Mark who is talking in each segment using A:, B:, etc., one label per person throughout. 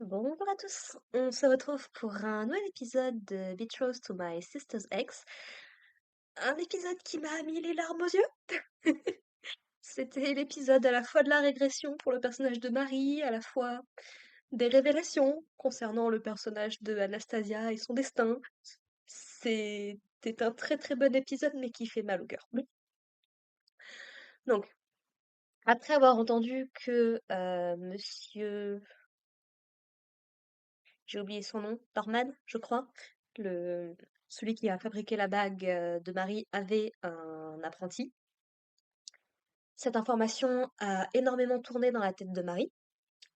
A: Bonjour à tous, on se retrouve pour un nouvel épisode de Betrothed to My Sister's Ex. Un épisode qui m'a mis les larmes aux yeux. C'était l'épisode à la fois de la régression pour le personnage de Marie, à la fois des révélations concernant le personnage de Anastasia et son destin. C'était un très très bon épisode mais qui fait mal au cœur. Donc, après avoir entendu que monsieur j'ai oublié son nom, Norman, je crois. Le, celui qui a fabriqué la bague de Marie avait un apprenti. Cette information a énormément tourné dans la tête de Marie,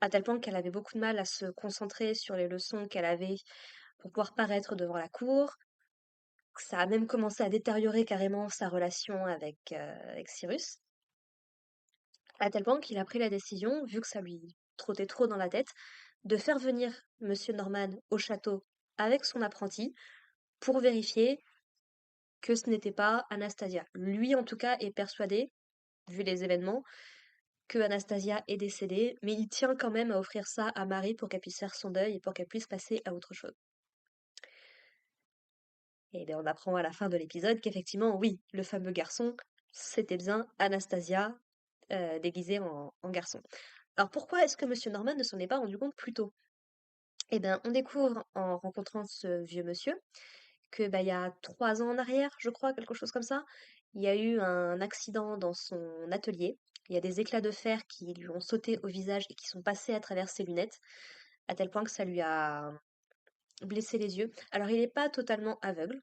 A: à tel point qu'elle avait beaucoup de mal à se concentrer sur les leçons qu'elle avait pour pouvoir paraître devant la cour. Ça a même commencé à détériorer carrément sa relation avec Cyrus, à tel point qu'il a pris la décision, vu que ça lui trottait trop dans la tête, de faire venir Monsieur Norman au château avec son apprenti pour vérifier que ce n'était pas Anastasia. Lui, en tout cas, est persuadé, vu les événements, que Anastasia est décédée, mais il tient quand même à offrir ça à Marie pour qu'elle puisse faire son deuil et pour qu'elle puisse passer à autre chose. Et bien, on apprend à la fin de l'épisode qu'effectivement, oui, le fameux garçon, c'était bien Anastasia déguisée en garçon. Alors pourquoi est-ce que Monsieur Norman ne s'en est pas rendu compte plus tôt? Eh bien, on découvre en rencontrant ce vieux monsieur que bah, il y a 3 ans en arrière, je crois, quelque chose comme ça, il y a eu un accident dans son atelier. Il y a des éclats de fer qui lui ont sauté au visage et qui sont passés à travers ses lunettes, à tel point que ça lui a blessé les yeux. Alors, il n'est pas totalement aveugle.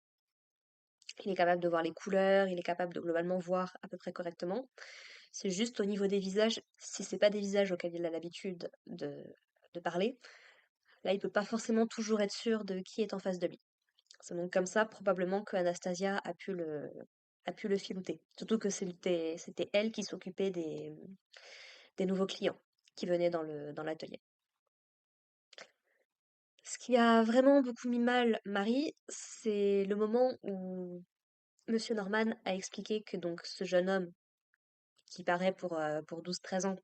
A: Il est capable de voir les couleurs, il est capable de globalement voir à peu près correctement. C'est juste au niveau des visages, si c'est pas des visages auxquels il a l'habitude de parler, là, il peut pas forcément toujours être sûr de qui est en face de lui. C'est donc comme ça, probablement, que Anastasia a pu le filouter. Surtout que c'était elle qui s'occupait des nouveaux clients qui venaient dans l'atelier. Ce qui a vraiment beaucoup mis mal Marie, c'est le moment où Monsieur Norman a expliqué que donc ce jeune homme, qui paraît pour 12-13 ans,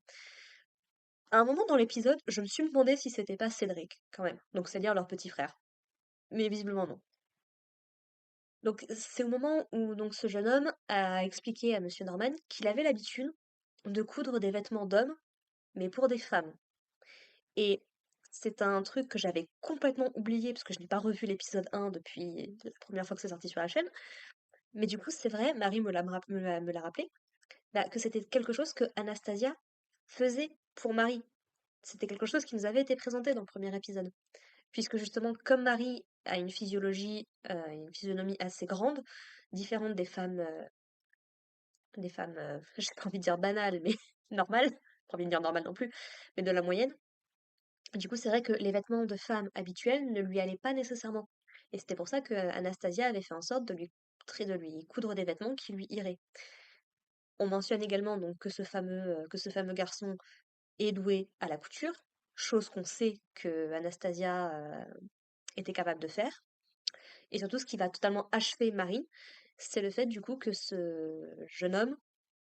A: à un moment dans l'épisode, je me suis demandé si c'était pas Cédric, quand même. Donc c'est-à-dire leur petit frère. Mais visiblement non. Donc c'est au moment où donc ce jeune homme a expliqué à Monsieur Norman qu'il avait l'habitude de coudre des vêtements d'hommes, mais pour des femmes. Et c'est un truc que j'avais complètement oublié parce que je n'ai pas revu l'épisode 1 depuis la première fois que c'est sorti sur la chaîne. Mais du coup, c'est vrai, Marie me l'a rappelé, bah, que c'était quelque chose que Anastasia faisait pour Marie. C'était quelque chose qui nous avait été présenté dans le premier épisode. Puisque justement, comme Marie a une physionomie assez grande, différente des femmes, j'ai pas envie de dire banales, mais normales, pas envie de dire normales non plus, mais de la moyenne. Du coup, c'est vrai que les vêtements de femme habituels ne lui allaient pas nécessairement. Et c'était pour ça que Anastasia avait fait en sorte de lui coudre des vêtements qui lui iraient. On mentionne également donc que ce fameux garçon est doué à la couture, chose qu'on sait que Anastasia était capable de faire. Et surtout, ce qui va totalement achever Marie, c'est le fait du coup que ce jeune homme,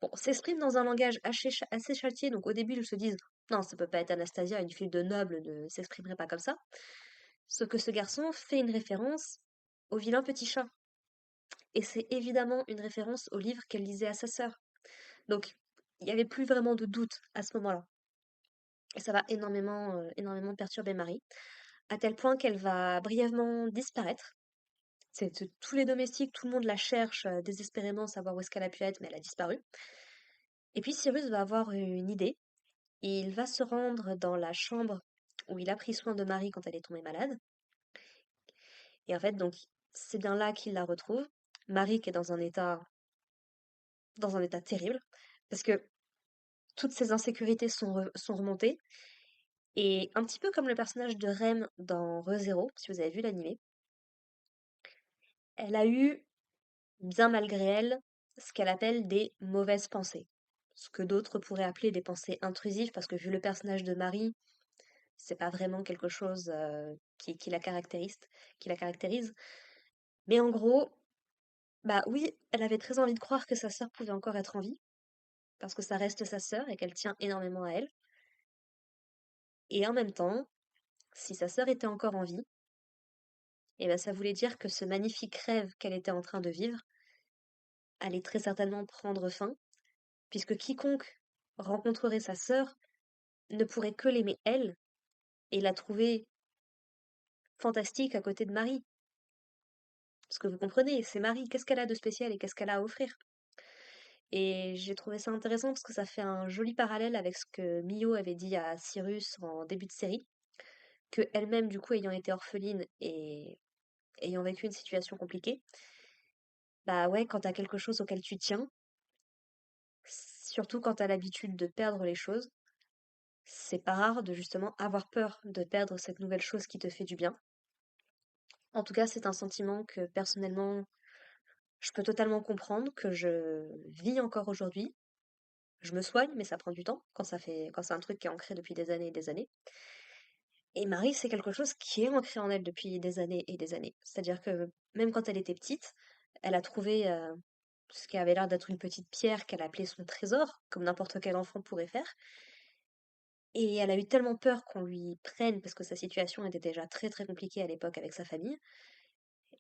A: bon, s'exprime dans un langage assez châtié, donc au début ils se disent non, ça peut pas être Anastasia, une fille de noble ne s'exprimerait pas comme ça. Sauf que ce garçon fait une référence au vilain petit chat. Et c'est évidemment une référence au livre qu'elle lisait à sa sœur. Donc il n'y avait plus vraiment de doute à ce moment-là. Et ça va énormément perturber Marie, à tel point qu'elle va brièvement disparaître. Tous les domestiques, tout le monde la cherche désespérément, savoir où est-ce qu'elle a pu être, mais elle a disparu. Et puis Cyrus va avoir une idée, et il va se rendre dans la chambre où il a pris soin de Marie quand elle est tombée malade. Et en fait, donc, c'est bien là qu'il la retrouve. Marie qui est dans un état terrible, parce que toutes ses insécurités sont remontées. Et un petit peu comme le personnage de Rem dans ReZero, si vous avez vu l'animé, elle a eu, bien malgré elle, ce qu'elle appelle des mauvaises pensées. Ce que d'autres pourraient appeler des pensées intrusives, parce que vu le personnage de Marie, c'est pas vraiment quelque chose qui la caractérise. Mais en gros, bah oui, elle avait très envie de croire que sa sœur pouvait encore être en vie, parce que ça reste sa sœur et qu'elle tient énormément à elle. Et en même temps, Si sa sœur était encore en vie, et ben ça voulait dire que ce magnifique rêve qu'elle était en train de vivre allait très certainement prendre fin, puisque quiconque rencontrerait sa sœur ne pourrait que l'aimer elle et la trouver fantastique à côté de Marie. Parce que vous comprenez, c'est Marie, qu'est-ce qu'elle a de spécial et qu'est-ce qu'elle a à offrir? Et j'ai trouvé ça intéressant parce que ça fait un joli parallèle avec ce que Mio avait dit à Cyrus en début de série, que elle-même, du coup, ayant été orpheline et ayant vécu une situation compliquée, bah ouais, quand t'as quelque chose auquel tu tiens, surtout quand t'as l'habitude de perdre les choses, c'est pas rare de justement avoir peur de perdre cette nouvelle chose qui te fait du bien. En tout cas, c'est un sentiment que personnellement, je peux totalement comprendre, que je vis encore aujourd'hui. Je me soigne, mais ça prend du temps quand c'est un truc qui est ancré depuis des années et des années. Et Marie, c'est quelque chose qui est ancré en elle depuis des années et des années. C'est-à-dire que même quand elle était petite, elle a trouvé ce qui avait l'air d'être une petite pierre qu'elle appelait son trésor, comme n'importe quel enfant pourrait faire. Et elle a eu tellement peur qu'on lui prenne, parce que sa situation était déjà très très compliquée à l'époque avec sa famille,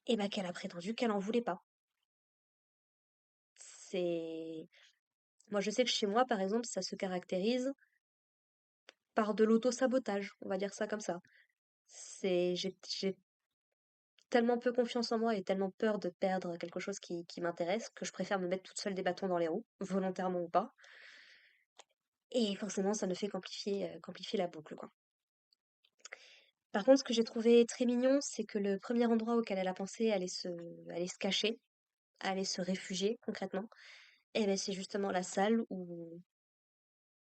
A: et bah qu'elle a prétendu qu'elle en voulait pas. C'est Moi, je sais que chez moi, par exemple, ça se caractérise par de l'auto-sabotage, on va dire ça comme ça. J'ai tellement peu confiance en moi et tellement peur de perdre quelque chose qui m'intéresse que je préfère me mettre toute seule des bâtons dans les roues, volontairement ou pas. Et forcément, ça ne fait qu'amplifier la boucle, quoi. Par contre, ce que j'ai trouvé très mignon, c'est que le premier endroit auquel elle a pensé aller se cacher, aller se réfugier concrètement, et ben c'est justement la salle où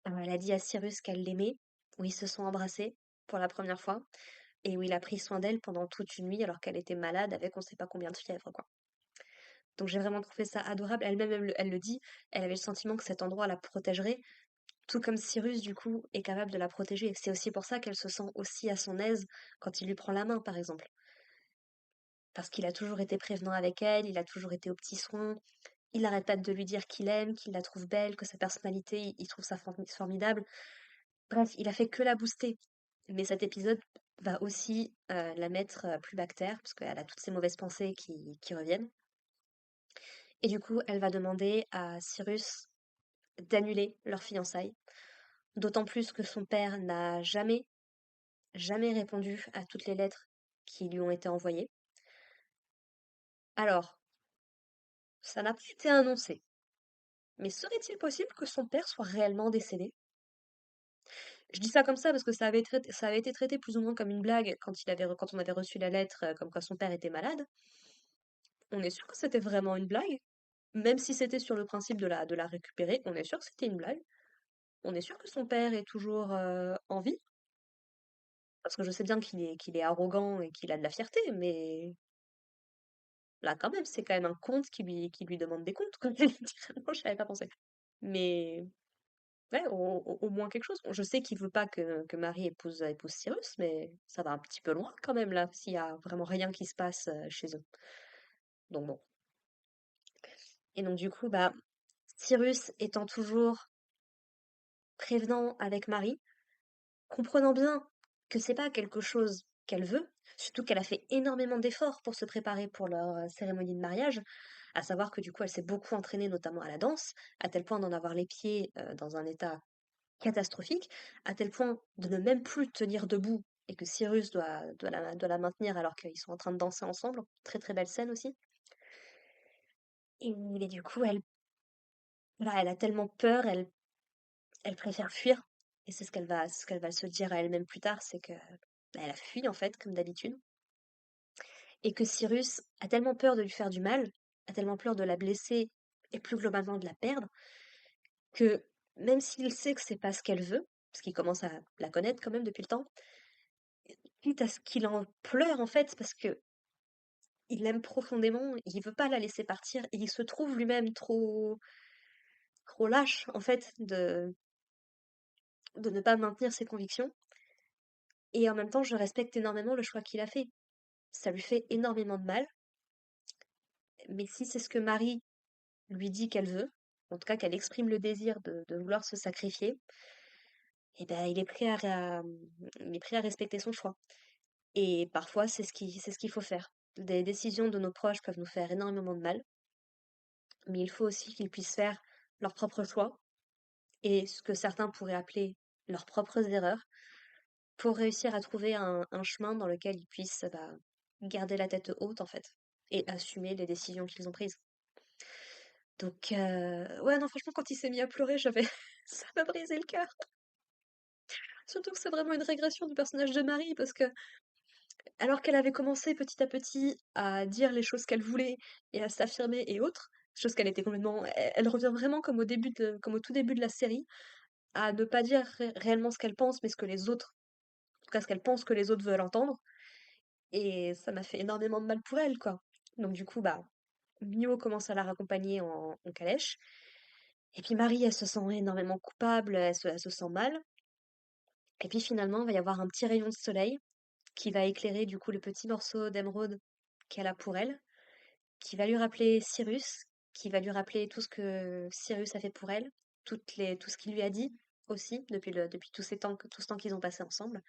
A: elle a dit à Cyrus qu'elle l'aimait, où ils se sont embrassés pour la première fois, et où il a pris soin d'elle pendant toute une nuit alors qu'elle était malade avec on sait pas combien de fièvre, quoi. Donc j'ai vraiment trouvé ça adorable. Elle-même, elle le dit, elle avait le sentiment que cet endroit la protégerait, tout comme Cyrus, du coup, est capable de la protéger. C'est aussi pour ça qu'elle se sent aussi à son aise quand il lui prend la main, par exemple. Parce qu'il a toujours été prévenant avec elle, il a toujours été aux petits soins, il n'arrête pas de lui dire qu'il l'aime, qu'il la trouve belle, que sa personnalité, il trouve ça formidable. Bref, il a fait que la booster. Mais cet épisode va aussi la mettre plus bactère, parce qu'elle a toutes ces mauvaises pensées qui reviennent. Et du coup, elle va demander à Cyrus d'annuler leur fiançailles, d'autant plus que son père n'a jamais répondu à toutes les lettres qui lui ont été envoyées. Alors, ça n'a pas été annoncé, mais serait-il possible que son père soit réellement décédé? Je dis ça comme ça parce que ça avait été traité plus ou moins comme une blague quand on avait reçu la lettre comme quoi son père était malade. On est sûr que c'était vraiment une blague? Même si c'était sur le principe de la récupérer, on est sûr que c'était une blague? On est sûr que son père est toujours en vie? Parce que je sais bien qu'il est arrogant et qu'il a de la fierté, mais là, quand même, c'est quand même un conte qui lui demande des comptes, quoi. Littéralement, j'y avais pas pensé. Mais ouais, au moins quelque chose. Je sais qu'il veut pas que Marie épouse Cyrus, mais ça va un petit peu loin quand même, là, s'il y a vraiment rien qui se passe chez eux. Donc bon. Et donc du coup, bah, Cyrus étant toujours prévenant avec Marie, comprenant bien que c'est pas quelque chose qu'elle veut, surtout qu'elle a fait énormément d'efforts pour se préparer pour leur cérémonie de mariage, à savoir que du coup elle s'est beaucoup entraînée notamment à la danse, à tel point d'en avoir les pieds dans un état catastrophique, à tel point de ne même plus tenir debout et que Cyrus doit la maintenir alors qu'ils sont en train de danser ensemble. Très très belle scène aussi. Et du coup, voilà, elle a tellement peur, elle préfère fuir. Et c'est ce qu'elle va se dire à elle-même plus tard, c'est que bah, elle a fui en fait, comme d'habitude. Et que Cyrus a tellement peur de lui faire du mal, a tellement peur de la blesser et plus globalement de la perdre, que même s'il sait que c'est pas ce qu'elle veut, parce qu'il commence à la connaître quand même depuis le temps, quitte à ce qu'il en pleure en fait, parce que il l'aime profondément, il veut pas la laisser partir, et il se trouve lui-même trop lâche en fait de ne pas maintenir ses convictions. Et en même temps, je respecte énormément le choix qu'il a fait. Ça lui fait énormément de mal, mais si c'est ce que Marie lui dit qu'elle veut, en tout cas qu'elle exprime le désir de vouloir se sacrifier, et ben il est prêt à respecter son choix. Et parfois, c'est ce qu'il faut faire. Des décisions de nos proches peuvent nous faire énormément de mal, mais il faut aussi qu'ils puissent faire leurs propres choix et ce que certains pourraient appeler leurs propres erreurs pour réussir à trouver un chemin dans lequel ils puissent bah, garder la tête haute en fait et assumer les décisions qu'ils ont prises. Donc, ouais, non, franchement, quand il s'est mis à pleurer, j'avais, ça m'a brisé le cœur. Surtout que c'est vraiment une régression du personnage de Marie, parce que alors qu'elle avait commencé petit à petit à dire les choses qu'elle voulait et à s'affirmer et autres, chose qu'elle était complètement, elle revient vraiment comme au tout début de la série, à ne pas dire réellement ce qu'elle pense, mais ce que les autres, en tout cas ce qu'elle pense que les autres veulent entendre. Et ça m'a fait énormément de mal pour elle, quoi. Donc du coup, bah, Mio commence à la raccompagner en calèche. Et puis Marie, elle se sent énormément coupable, elle se sent mal. Et puis finalement, il va y avoir un petit rayon de soleil qui va éclairer du coup le petit morceau d'émeraude qu'elle a pour elle, qui va lui rappeler Cyrus, qui va lui rappeler tout ce que Cyrus a fait pour elle, tout ce qu'il lui a dit aussi depuis tout ce temps qu'ils ont passé ensemble.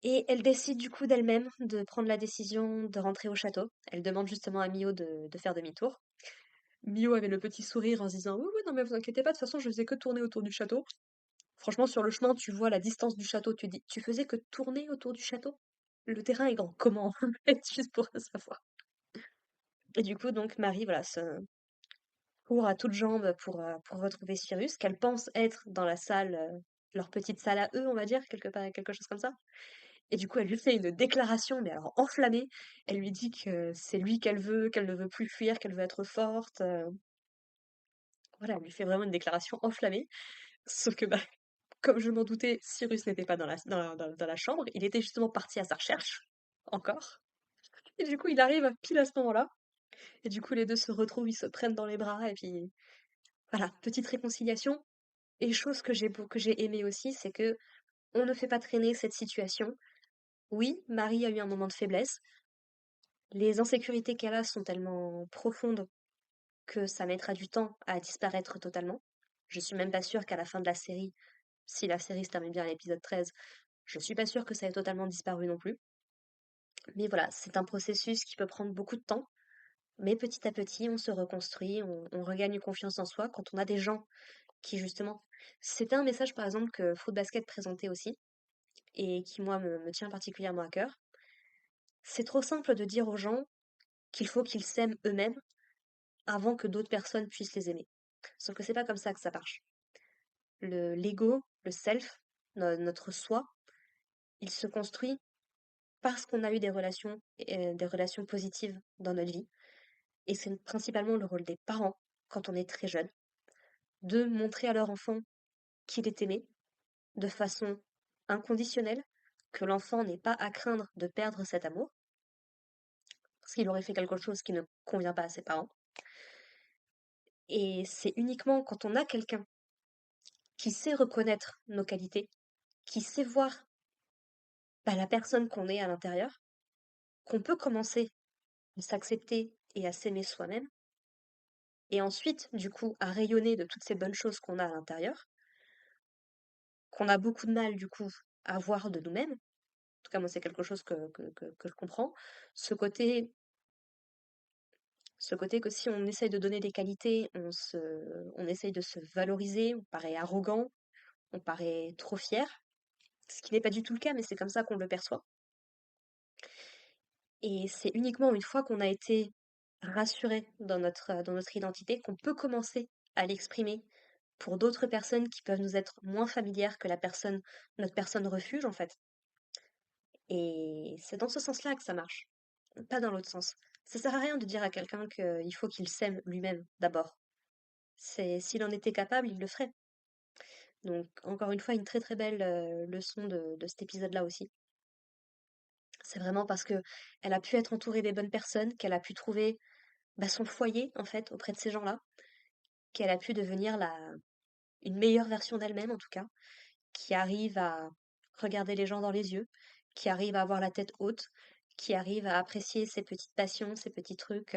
A: Et elle décide du coup d'elle-même de prendre la décision de rentrer au château. Elle demande justement à Mio de faire demi-tour. Mio avait le petit sourire en se disant: «Oui, oui, non, mais vous inquiétez pas, de toute façon, je faisais que tourner autour du château.» Franchement, sur le chemin, tu vois la distance du château, tu dis: «Tu faisais que tourner autour du château? Le terrain est grand comment?» Juste pour savoir. Et du coup, donc, Marie, voilà, se court à toutes jambes pour retrouver Cyrus, qu'elle pense être dans la salle, leur petite salle à eux, on va dire, quelque chose comme ça. Et du coup, elle lui fait une déclaration, mais alors enflammée. Elle lui dit que c'est lui qu'elle ne veut plus fuir, qu'elle veut être forte. Voilà, elle lui fait vraiment une déclaration enflammée. Sauf que, bah, comme je m'en doutais, Cyrus n'était pas dans la chambre. Il était justement parti à sa recherche, encore. Et du coup, il arrive pile à ce moment-là. Et du coup, les deux se retrouvent, ils se prennent dans les bras. Et puis, voilà, petite réconciliation. Et chose que j'ai aimé aussi, c'est que on ne fait pas traîner cette situation. Oui, Marie a eu un moment de faiblesse. Les insécurités qu'elle a sont tellement profondes que ça mettra du temps à disparaître totalement. Je suis même pas sûre qu'à la fin de la série, si la série se termine bien à l'épisode 13, je suis pas sûre que ça ait totalement disparu non plus. Mais voilà, c'est un processus qui peut prendre beaucoup de temps, mais petit à petit, on se reconstruit, on regagne confiance en soi quand on a des gens qui, justement, c'était un message par exemple que Fruit Basket présentait aussi, et qui moi me tient particulièrement à cœur. C'est trop simple de dire aux gens qu'il faut qu'ils s'aiment eux-mêmes avant que d'autres personnes puissent les aimer. Sauf que c'est pas comme ça que ça marche. L'ego, le self, notre soi, il se construit parce qu'on a eu des relations positives dans notre vie. Et c'est principalement le rôle des parents, quand on est très jeune, de montrer à leur enfant qu'il est aimé de façon inconditionnelle, que l'enfant n'ait pas à craindre de perdre cet amour, parce qu'il aurait fait quelque chose qui ne convient pas à ses parents. Et c'est uniquement quand on a quelqu'un qui sait reconnaître nos qualités, qui sait voir bah, la personne qu'on est à l'intérieur, qu'on peut commencer à s'accepter et à s'aimer soi-même, et ensuite, du coup, à rayonner de toutes ces bonnes choses qu'on a à l'intérieur, qu'on a beaucoup de mal, du coup, à voir de nous-mêmes. En tout cas, moi, c'est quelque chose que je comprends. Ce côté, ce côté que si on essaye de donner des qualités, on essaye de se valoriser, on paraît arrogant, on paraît trop fier, ce qui n'est pas du tout le cas, mais c'est comme ça qu'on le perçoit. Et c'est uniquement une fois qu'on a été rassuré dans notre identité qu'on peut commencer à l'exprimer pour d'autres personnes qui peuvent nous être moins familières que notre personne refuge, en fait. Et c'est dans ce sens-là que ça marche, pas dans l'autre sens. Ça sert à rien de dire à quelqu'un qu'il faut qu'il s'aime lui-même d'abord. S'il en était capable, il le ferait. Donc, encore une fois, une très très belle leçon de cet épisode-là aussi. C'est vraiment parce que elle a pu être entourée des bonnes personnes, qu'elle a pu trouver bah, son foyer, en fait, auprès de ces gens-là, qu'elle a pu devenir une meilleure version d'elle-même, en tout cas, qui arrive à regarder les gens dans les yeux, qui arrive à avoir la tête haute, qui arrive à apprécier ses petites passions, ses petits trucs,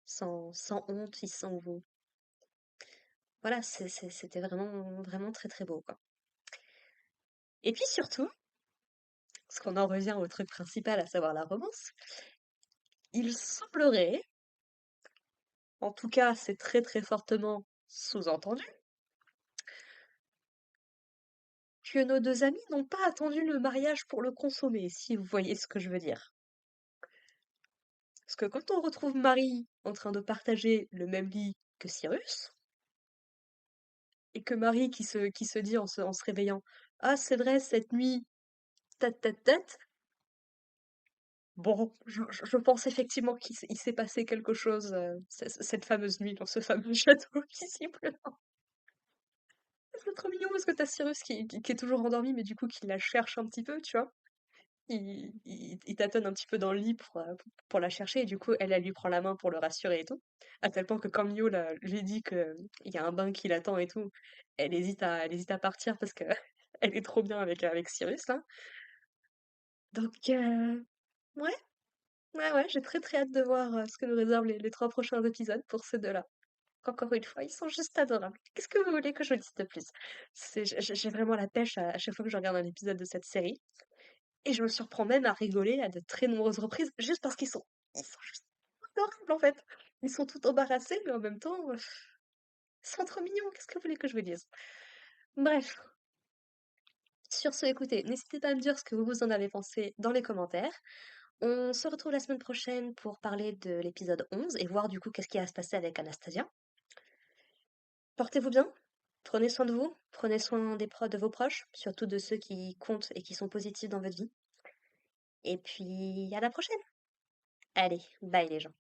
A: sans honte, voilà, c'était vraiment, vraiment très très beau, quoi. Et puis surtout, parce qu'on en revient au truc principal, à savoir la romance, il semblerait, en tout cas c'est très très fortement sous-entendu, que nos deux amis n'ont pas attendu le mariage pour le consommer, si vous voyez ce que je veux dire. Parce que quand on retrouve Marie en train de partager le même lit que Cyrus, et que Marie qui se dit en se réveillant, ah c'est vrai, cette nuit, tat tat tat, bon, je pense effectivement qu'il s'est passé quelque chose cette fameuse nuit dans ce fameux château, visiblement. C'est trop mignon parce que t'as Cyrus qui est toujours endormi, mais du coup qui la cherche un petit peu, tu vois. Il tâtonne un petit peu dans le lit pour la chercher, et du coup, elle lui prend la main pour le rassurer et tout. À tel point que quand Mio lui dit qu'il y a un bain qui l'attend et tout, elle hésite à partir parce que elle est trop bien avec Cyrus, là. Donc, ouais, ouais, ouais, j'ai très très hâte de voir ce que nous réservent les 3 prochains épisodes pour ces deux-là. Encore une fois, ils sont juste adorables. Qu'est-ce que vous voulez que je dise de plus? J'ai vraiment la pêche à chaque fois que je regarde un épisode de cette série. Et je me surprends même à rigoler à de très nombreuses reprises, juste parce qu'ils sont juste adorables en fait. Ils sont tout embarrassés, mais en même temps, ils sont trop mignons. Qu'est-ce que vous voulez que je vous dise? Bref, sur ce, écoutez, n'hésitez pas à me dire ce que vous en avez pensé dans les commentaires. On se retrouve la semaine prochaine pour parler de l'épisode 11 et voir du coup qu'est-ce qui va se passer avec Anastasia. Portez-vous bien, prenez soin de vous, prenez soin de vos proches, surtout de ceux qui comptent et qui sont positifs dans votre vie. Et puis, à la prochaine! Allez, bye les gens.